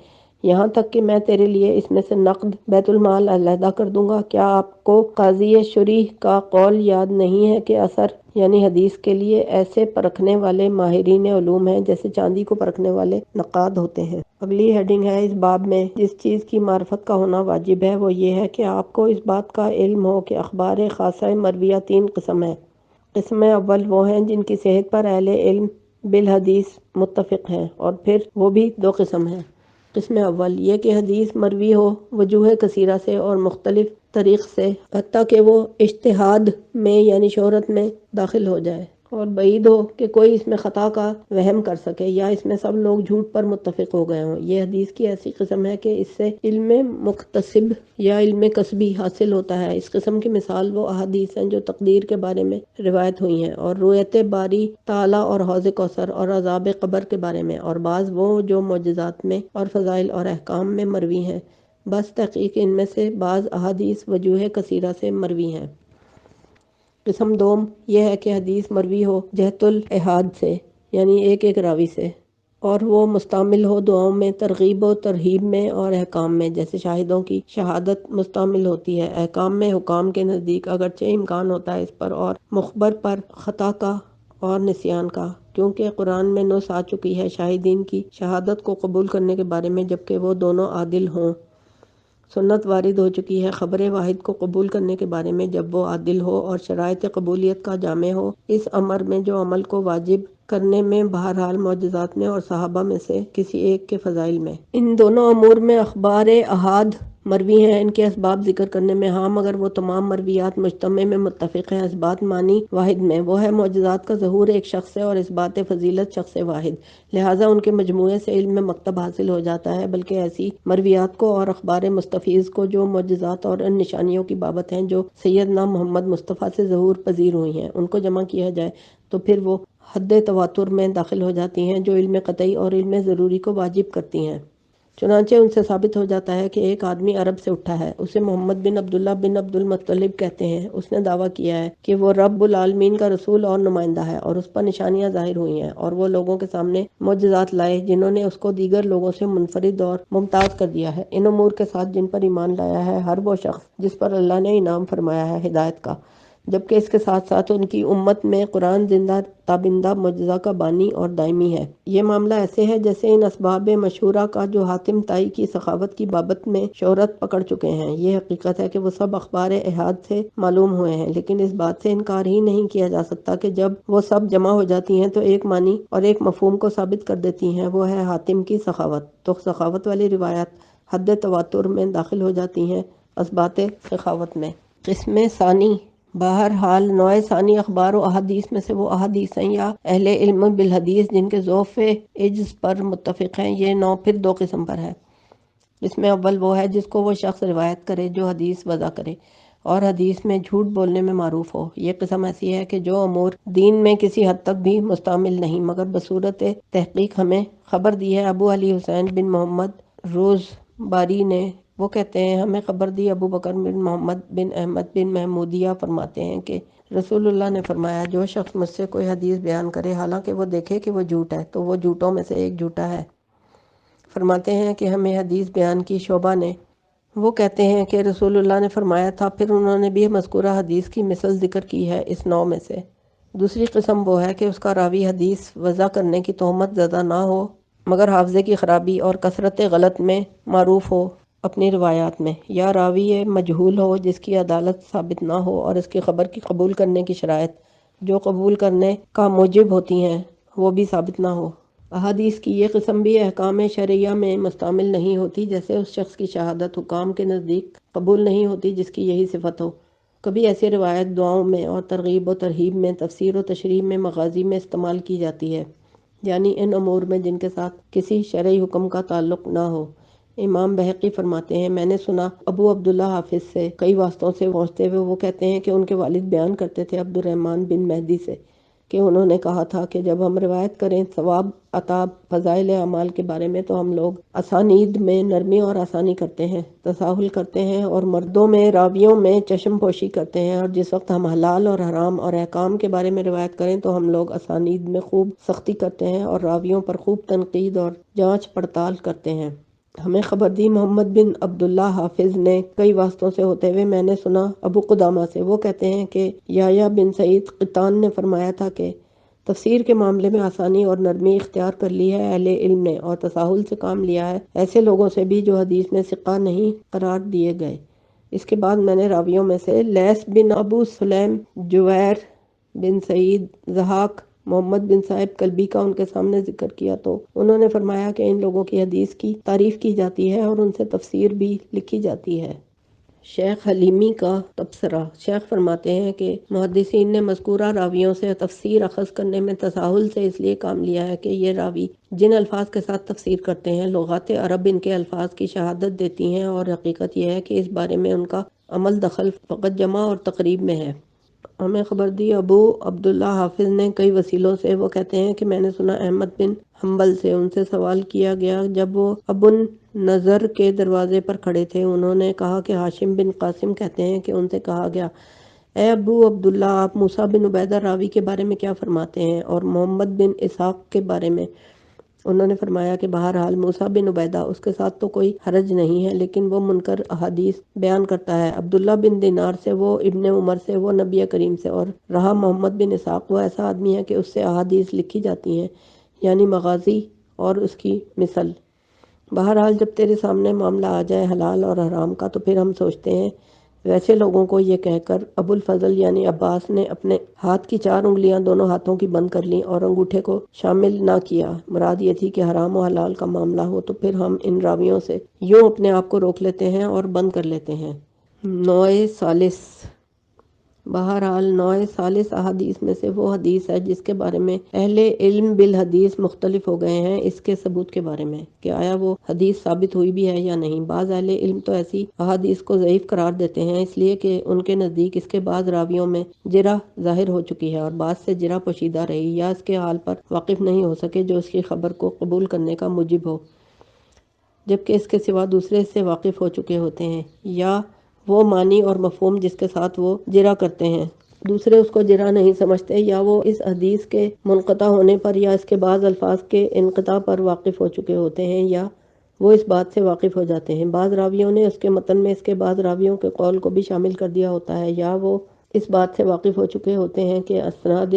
یہاں تک کہ میں تیرے لیے اس میں سے نقد بیت المال علیحدہ کر دوں گا۔ کیا آپ کو قاضی شریح کا قول یاد نہیں ہے کہ اثر یعنی حدیث کے لیے ایسے پرکھنے والے ماہرین علوم ہیں جیسے چاندی کو پرکھنے والے نقاد ہوتے ہیں؟ اگلی ہیڈنگ ہے اس باب میں جس چیز کی معرفت کا ہونا واجب ہے وہ یہ ہے کہ آپ کو اس بات کا علم ہو کہ اخبار خاصہ مرویہ 3 قسم ہیں۔ قسم اول وہ ہیں جن کی صحت پر اہل علم بالحدیث متفق ہیں، اور پھر وہ بھی 2 قسم ہیں۔ قسم اول یہ کہ حدیث مروی ہو وجوہ کثیرہ سے اور مختلف طریق سے، حتیٰ کہ وہ اجتہاد میں یعنی شہرت میں داخل ہو جائے، اور بعید ہو کہ کوئی اس میں خطا کا وہم کر سکے یا اس میں سب لوگ جھوٹ پر متفق ہو گئے ہوں۔ یہ حدیث کی ایسی قسم ہے کہ اس سے علم مکتسب یا علم کسبی حاصل ہوتا ہے۔ اس قسم کی مثال وہ احادیث ہیں جو تقدیر کے بارے میں روایت ہوئی ہیں، اور رؤیت باری تعالیٰ اور حوض کوثر اور عذاب قبر کے بارے میں، اور بعض وہ جو معجزات میں اور فضائل اور احکام میں مروی ہیں۔ بس تحقیق ان میں سے بعض احادیث وجوہ کثیرہ سے مروی ہیں۔ قسم دوم یہ ہے کہ حدیث مروی ہو جہت الاحاد سے، یعنی ایک راوی سے، اور وہ مستعمل ہو دعاؤں میں، ترغیب و ترہیب میں اور احکام میں، جیسے شاہدوں کی شہادت مستعمل ہوتی ہے۔ احکام میں حکام کے نزدیک اگرچہ امکان ہوتا ہے اس پر اور مخبر پر خطا کا اور نسیان کا، کیونکہ قرآن میں نص آ چکی ہے شاہدین کی شہادت کو قبول کرنے کے بارے میں جبکہ وہ دونوں عادل ہوں۔ سنت وارد ہو چکی ہے خبر واحد کو قبول کرنے کے بارے میں جب وہ عادل ہو اور شرائط قبولیت کا جامع ہو اس امر میں جو عمل کو واجب کرنے میں بہرحال معجزات میں اور صحابہ میں سے کسی ایک کے فضائل میں۔ ان دونوں امور میں اخبار احاد مروی ہیں، ان کے اسباب ذکر کرنے میں ہاں، مگر وہ تمام مرویات مجتمع میں متفق ہیں اثبات معنی واحد میں، وہ ہے معجزات کا ظہور ایک شخص سے اور اثبات فضیلت شخص واحد، لہٰذا ان کے مجموعے سے علم مکتب حاصل ہو جاتا ہے۔ بلکہ ایسی مرویات کو اور اخبار مستفیض کو جو معجزات اور ان نشانیوں کی بابت ہیں جو سیدنا محمد مصطفیٰ سے ظہور پذیر ہوئی ہیں، ان کو جمع کیا جائے تو پھر وہ حد تواتر میں داخل ہو جاتی ہیں جو علم قطعی اور علم ضروری کو واجب کرتی ہیں۔ چنانچہ ان سے ثابت ہو جاتا ہے کہ ایک آدمی عرب سے اٹھا ہے، اسے محمد بن عبداللہ بن عبد المطلب کہتے ہیں، اس نے دعویٰ کیا ہے کہ وہ رب العالمین کا رسول اور نمائندہ ہے، اور اس پر نشانیاں ظاہر ہوئی ہیں، اور وہ لوگوں کے سامنے معجزات لائے جنہوں نے اس کو دیگر لوگوں سے منفرد اور ممتاز کر دیا ہے۔ ان امور کے ساتھ جن پر ایمان لایا ہے ہر وہ شخص جس پر اللہ نے انعام فرمایا ہے ہدایت کا، جبکہ اس کے ساتھ ساتھ ان کی امت میں قرآن زندہ تابندہ معجزہ کا بانی اور دائمی ہے۔ یہ معاملہ ایسے ہے جیسے ان اسباب مشہورہ کا جو حاتم طائی کی سخاوت کی بابت میں شہرت پکڑ چکے ہیں۔ یہ حقیقت ہے کہ وہ سب اخبار احاد سے معلوم ہوئے ہیں، لیکن اس بات سے انکار ہی نہیں کیا جا سکتا کہ جب وہ سب جمع ہو جاتی ہیں تو ایک معنی اور ایک مفہوم کو ثابت کر دیتی ہیں، وہ ہے حاتم کی سخاوت۔ تو سخاوت والی روایات حد تواتر میں داخل ہو جاتی ہیں اثبات سخاوت میں۔ قسم ثانی، بہرحال نوع ثانی اخبار و احادیث میں سے وہ احادیث ہیں یا اہل علم بالحدیث جن کے ذوف عجز پر متفق ہیں۔ یہ نوع پھر دو قسم پر ہے۔ اس میں اول وہ ہے جس کو وہ شخص روایت کرے جو حدیث وضع کرے اور حدیث میں جھوٹ بولنے میں معروف ہو۔ یہ قسم ایسی ہے کہ جو امور دین میں کسی حد تک بھی مستعمل نہیں مگر بصورت تحقیق ہمیں خبر دی ہے۔ ابو علی حسین بن محمد روزباری نے، وہ کہتے ہیں ہمیں خبر دی ابو بکر بن محمد بن احمد بن محمودیہ فرماتے ہیں کہ رسول اللہ نے فرمایا جو شخص مجھ سے کوئی حدیث بیان کرے حالانکہ وہ دیکھے کہ وہ جھوٹ ہے تو وہ جھوٹوں میں سے ایک جھوٹا ہے۔ فرماتے ہیں کہ ہمیں حدیث بیان کی شعبہ نے، وہ کہتے ہیں کہ رسول اللہ نے فرمایا تھا، پھر انہوں نے بھی مذکورہ حدیث کی مثل ذکر کی ہے اس نوع میں سے۔ دوسری قسم وہ ہے کہ اس کا راوی حدیث وضع کرنے کی تہمت زدہ نہ ہو مگر حافظے کی خرابی اور کثرت غلط میں معروف ہو اپنی روایات میں، یا راوی مجہول ہو جس کی عدالت ثابت نہ ہو اور اس کی خبر کی قبول کرنے کی شرائط جو قبول کرنے کا موجب ہوتی ہیں وہ بھی ثابت نہ ہو۔ احادیث کی یہ قسم بھی احکام شرعیہ میں مستعمل نہیں ہوتی، جیسے اس شخص کی شہادت حکام کے نزدیک قبول نہیں ہوتی جس کی یہی صفت ہو۔ کبھی ایسی روایت دعاؤں میں اور ترغیب و ترہیب میں، تفسیر و تشریح میں، مغازی میں استعمال کی جاتی ہے، یعنی ان امور میں جن کے ساتھ کسی شرعی حکم کا تعلق نہ ہو۔ امام بہقی فرماتے ہیں میں نے سنا ابو عبداللہ حافظ سے کئی واسطوں سے پہنچتے ہوئے، وہ کہتے ہیں کہ ان کے والد بیان کرتے تھے عبد الرحمن بن مہدی سے کہ انہوں نے کہا تھا کہ جب ہم روایت کریں ثواب، عطاب، فضائل اعمال کے بارے میں تو ہم لوگ اسانید میں نرمی اور آسانی کرتے ہیں، تساہل کرتے ہیں اور مردوں میں راویوں میں چشم پوشی کرتے ہیں، اور جس وقت ہم حلال اور حرام اور احکام کے بارے میں روایت کریں تو ہم لوگ اسانید میں خوب سختی کرتے ہیں اور راویوں پر خوب تنقید اور جانچ پڑتال کرتے ہیں۔ ہمیں خبر دی محمد بن عبداللہ حافظ نے کئی واسطوں سے ہوتے ہوئے میں نے سنا ابو قدامہ سے، وہ کہتے ہیں کہ یحییٰ بن سعید قطان نے فرمایا تھا کہ تفسیر کے معاملے میں آسانی اور نرمی اختیار کر لی ہے اہل علم نے اور تساہل سے کام لیا ہے ایسے لوگوں سے بھی جو حدیث میں ثقہ نہیں قرار دیے گئے۔ اس کے بعد میں نے راویوں میں سے لیث بن ابو سلیم، جویر بن سعید، ضحاک، محمد بن صاحب کلبی کا ان کے سامنے ذکر کیا تو انہوں نے فرمایا کہ ان لوگوں کی حدیث کی تعریف کی جاتی ہے اور ان سے تفسیر بھی لکھی جاتی ہے۔ شیخ حلیمی کا تبصرہ، شیخ فرماتے ہیں کہ محدثین نے مذکورہ راویوں سے تفسیر اخذ کرنے میں تساہل سے اس لیے کام لیا ہے کہ یہ راوی جن الفاظ کے ساتھ تفسیر کرتے ہیں لغات عرب ان کے الفاظ کی شہادت دیتی ہیں، اور حقیقت یہ ہے کہ اس بارے میں ان کا عمل دخل فقط جمع اور تقریب میں ہے۔ ہمیں خبر دی ابو عبداللہ حافظ نے کئی وسیلوں سے، وہ کہتے ہیں کہ میں نے سنا احمد بن حنبل سے، ان سے سوال کیا گیا جب وہ ابو النضر کے دروازے پر کھڑے تھے، انہوں نے کہا کہ ہاشم بن قاسم کہتے ہیں کہ ان سے کہا گیا اے ابو عبداللہ آپ موسیٰ بن عبیدہ راوی کے بارے میں کیا فرماتے ہیں اور محمد بن اسحاق کے بارے میں؟ انہوں نے فرمایا کہ بہرحال موسیٰ بن عبیدہ اس کے ساتھ تو کوئی حرج نہیں ہے لیکن وہ منکر احادیث بیان کرتا ہے، عبداللہ بن دینار سے، وہ ابن عمر سے، وہ نبی کریم سے، اور رہا محمد بن اسحاق وہ ایسا آدمی ہے کہ اس سے احادیث لکھی جاتی ہیں، یعنی مغازی اور اس کی مثل۔ بہرحال جب تیرے سامنے معاملہ آ جائے حلال اور حرام کا تو پھر ہم سوچتے ہیں۔ ویسے لوگوں کو یہ کہہ کر ابو الفضل یعنی عباس نے اپنے ہاتھ کی 4 انگلیاں دونوں ہاتھوں کی بند کر لیں اور انگوٹھے کو شامل نہ کیا۔ مراد یہ تھی کہ حرام و حلال کا معاملہ ہو تو پھر ہم ان راویوں سے یوں اپنے آپ کو روک لیتے ہیں اور بند کر لیتے ہیں۔ نوع ثالث، بہرحال نوع ثالث احادیث میں سے وہ حدیث ہے جس کے بارے میں اہل علم بالحدیث مختلف ہو گئے ہیں اس کے ثبوت کے بارے میں کہ آیا وہ حدیث ثابت ہوئی بھی ہے یا نہیں۔ بعض اہل علم تو ایسی احادیث کو ضعیف قرار دیتے ہیں اس لیے کہ ان کے نزدیک اس کے بعد راویوں میں جرح ظاہر ہو چکی ہے اور بعض سے جرح پوشیدہ رہی یا اس کے حال پر واقف نہیں ہو سکے جو اس کی خبر کو قبول کرنے کا موجب ہو۔ جبکہ اس کے سوا دوسرے اس سے واقف ہو چکے ہوتے ہیں، یا وہ معنی اور مفہوم جس کے ساتھ وہ جرا کرتے ہیں دوسرے اس کو جرا نہیں سمجھتے، یا وہ اس حدیث کے منقطع ہونے پر یا اس کے بعض الفاظ کے انقطاع پر واقف ہو چکے ہوتے ہیں، یا وہ اس بات سے واقف ہو جاتے ہیں۔ بعض راویوں نے اس کے متن میں اس کے بعض راویوں کے قول کو بھی شامل کر دیا ہوتا ہے، یا وہ اس بات سے واقف ہو چکے ہوتے ہیں کہ اسناد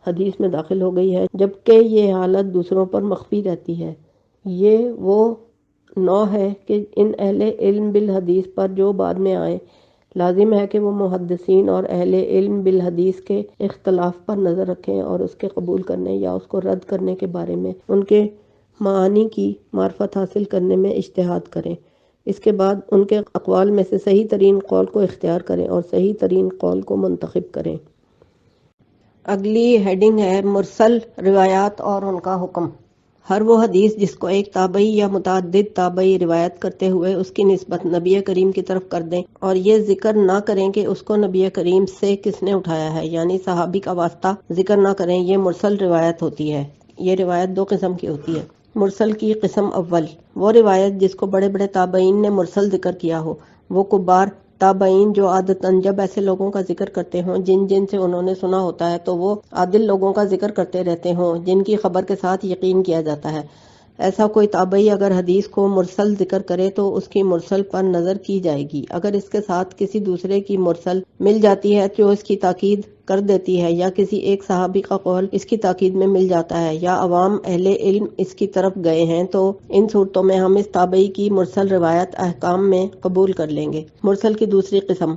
حدیث میں داخل ہو گئی ہے، جبکہ یہ حالت دوسروں پر مخفی رہتی ہے۔ یہ وہ نوع ہے کہ ان اہل علم بالحدیث پر جو بعد میں آئیں، لازم ہے کہ وہ محدثین اور اہل علم بالحدیث کے اختلاف پر نظر رکھیں اور اس کے قبول کرنے یا اس کو رد کرنے کے بارے میں ان کے معانی کی معرفت حاصل کرنے میں اجتہاد کریں۔ اس کے بعد ان کے اقوال میں سے صحیح ترین قول کو اختیار کریں اور صحیح ترین قول کو منتخب کریں۔ اگلی ہیڈنگ ہے مرسل روایات اور ان کا حکم۔ ہر وہ حدیث جس کو ایک تابعی یا متعدد تابعی روایت کرتے ہوئے اس کی نسبت نبی کریم کی طرف کر دیں اور یہ ذکر نہ کریں کہ اس کو نبی کریم سے کس نے اٹھایا ہے، یعنی صحابی کا واسطہ ذکر نہ کریں، یہ مرسل روایت ہوتی ہے۔ یہ روایت دو قسم کی ہوتی ہے۔ مرسل کی قسم اول، وہ روایت جس کو بڑے بڑے تابعین نے مرسل ذکر کیا ہو، وہ کبار تابعین جو عادتاً جب ایسے لوگوں کا ذکر کرتے ہوں جن سے انہوں نے سنا ہوتا ہے تو وہ عادل لوگوں کا ذکر کرتے رہتے ہوں جن کی خبر کے ساتھ یقین کیا جاتا ہے۔ ایسا کوئی تابعی اگر حدیث کو مرسل ذکر کرے تو اس کی مرسل پر نظر کی جائے گی۔ اگر اس کے ساتھ کسی دوسرے کی مرسل مل جاتی ہے جو اس کی تاکید کر دیتی ہے، یا کسی ایک صحابی کا قول اس کی تاکید میں مل جاتا ہے، یا عوام اہل علم اس کی طرف گئے ہیں، تو ان صورتوں میں ہم اس تابعی کی مرسل روایت احکام میں قبول کر لیں گے۔ مرسل کی دوسری قسم،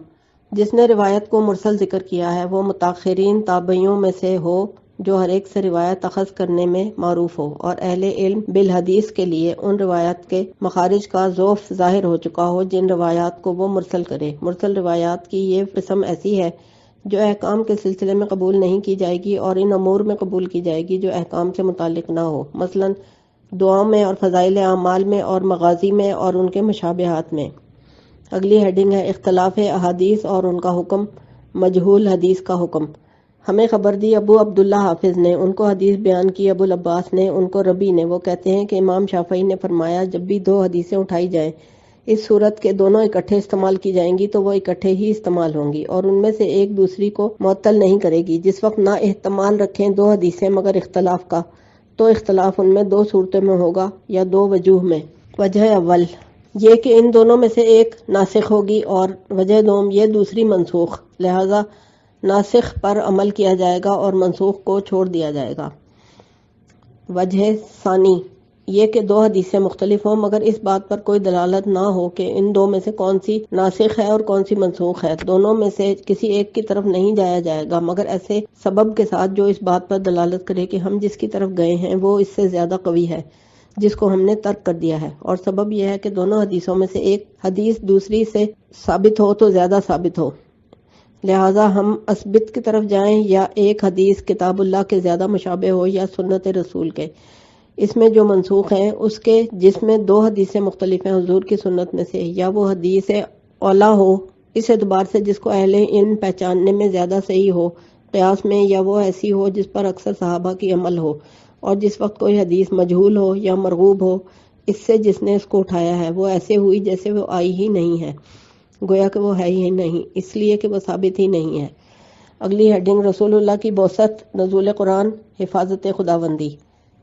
جس نے روایت کو مرسل ذکر کیا ہے وہ متاخرین تابعیوں میں سے ہو جو ہر ایک سے روایت اخذ کرنے میں معروف ہو، اور اہل علم بالحدیث کے لیے ان روایات کے مخارج کا ذوف ظاہر ہو چکا ہو جن روایات کو وہ مرسل کرے۔ مرسل روایات کی یہ قسم ایسی ہے جو احکام کے سلسلے میں قبول نہیں کی جائے گی اور ان امور میں قبول کی جائے گی جو احکام سے متعلق نہ ہو، مثلا دعاؤں میں اور فضائل اعمال میں اور مغازی میں اور ان کے مشابہات میں۔ اگلی ہیڈنگ ہے اختلاف احادیث اور ان کا حکم، مجہول حدیث کا حکم۔ ہمیں خبر دی ابو عبداللہ حافظ نے، ان کو حدیث بیان کی ابو العباس نے، ان کو ربی نے۔ وہ کہتے ہیں کہ امام شافعی نے فرمایا جب بھی دو حدیثیں اٹھائی جائیں اس صورت کے دونوں اکٹھے استعمال کی جائیں گی تو وہ اکٹھے ہی استعمال ہوں گی اور ان میں سے ایک دوسری کو معطل نہیں کرے گی۔ جس وقت نہ احتمال رکھیں دو حدیثیں مگر اختلاف کا، تو اختلاف ان میں دو صورتوں میں ہوگا یا دو وجوہ میں۔ وجہ اول یہ کہ ان دونوں میں سے ایک ناسخ ہوگی اور وجہ دوم یہ دوسری منسوخ، لہذا ناسخ پر عمل کیا جائے گا اور منسوخ کو چھوڑ دیا جائے گا۔ وجہ ثانی یہ کہ دو حدیثیں مختلف ہوں مگر اس بات پر کوئی دلالت نہ ہو کہ ان دو میں سے کون سی ناسخ ہے اور کون سی منسوخ ہے۔ دونوں میں سے کسی ایک کی طرف نہیں جایا جائے گا مگر ایسے سبب کے ساتھ جو اس بات پر دلالت کرے کہ ہم جس کی طرف گئے ہیں وہ اس سے زیادہ قوی ہے جس کو ہم نے ترک کر دیا ہے، اور سبب یہ ہے کہ دونوں حدیثوں میں سے ایک حدیث دوسری سے ثابت ہو تو زیادہ ثابت ہو، لہٰذا ہم اثبت کی طرف جائیں، یا ایک حدیث کتاب اللہ کے زیادہ مشابہ ہو یا سنت رسول کے۔ اس میں جو منسوخ ہیں اس کے جس میں دو حدیثیں مختلف ہیں حضور کی سنت میں سے، یا وہ حدیث اولا ہو اس اعتبار سے جس کو اہل علم پہچاننے میں زیادہ صحیح ہو قیاس میں، یا وہ ایسی ہو جس پر اکثر صحابہ کی عمل ہو، اور جس وقت کوئی حدیث مجہول ہو یا مرغوب ہو اس سے جس نے اس کو اٹھایا ہے وہ ایسے ہوئی جیسے وہ آئی ہی نہیں ہے، گویا کہ وہ ہے ہی نہیں، اس لیے کہ وہ ثابت ہی نہیں ہے۔ اگلی ہیڈنگ رسول اللہ کی بعثت، نزول قرآن، حفاظت خداوندی۔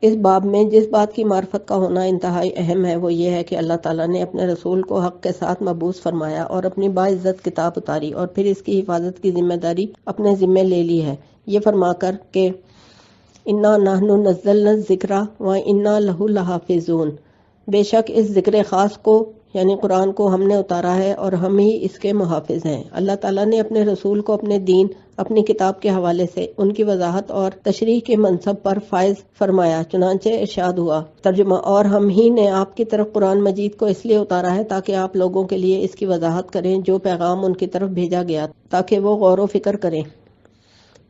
اس باب میں جس بات کی معرفت کا ہونا انتہائی اہم ہے وہ یہ ہے کہ اللہ تعالیٰ نے اپنے رسول کو حق کے ساتھ مبعوث فرمایا اور اپنی باعزت کتاب اتاری اور پھر اس کی حفاظت کی ذمہ داری اپنے ذمے لے لی ہے، یہ فرما کر کہ انا نحن نزلنا الذکر وانا لہ لحافظون، بے شک اس ذکر خاص کو یعنی قرآن کو ہم نے اتارا ہے اور ہم ہی اس کے محافظ ہیں۔ اللہ تعالیٰ نے اپنے رسول کو اپنے دین، اپنی کتاب کے حوالے سے ان کی وضاحت اور تشریح کے منصب پر فائز فرمایا، چنانچہ ارشاد ہوا ترجمہ، اور ہم ہی نے آپ کی طرف قرآن مجید کو اس لیے اتارا ہے تاکہ آپ لوگوں کے لیے اس کی وضاحت کریں جو پیغام ان کی طرف بھیجا گیا تاکہ وہ غور و فکر کریں۔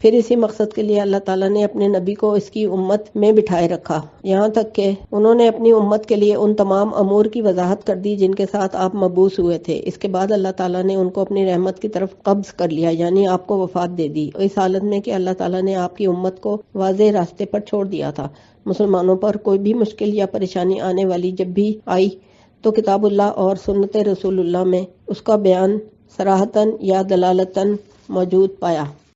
پھر اسی مقصد کے لیے اللہ تعالیٰ نے اپنے نبی کو اس کی امت میں بٹھائے رکھا، یہاں تک کہ انہوں نے اپنی امت کے لیے ان تمام امور کی وضاحت کر دی جن کے ساتھ آپ مبعوث ہوئے تھے۔ اس کے بعد اللہ تعالیٰ نے ان کو اپنی رحمت کی طرف قبض کر لیا، یعنی آپ کو وفات دے دی، اس حالت میں کہ اللہ تعالیٰ نے آپ کی امت کو واضح راستے پر چھوڑ دیا تھا۔ مسلمانوں پر کوئی بھی مشکل یا پریشانی آنے والی جب بھی آئی تو کتاب اللہ اور سنت رسول اللہ میں اس کا بیان صراحتاً یا دلالتاً موجود پایا۔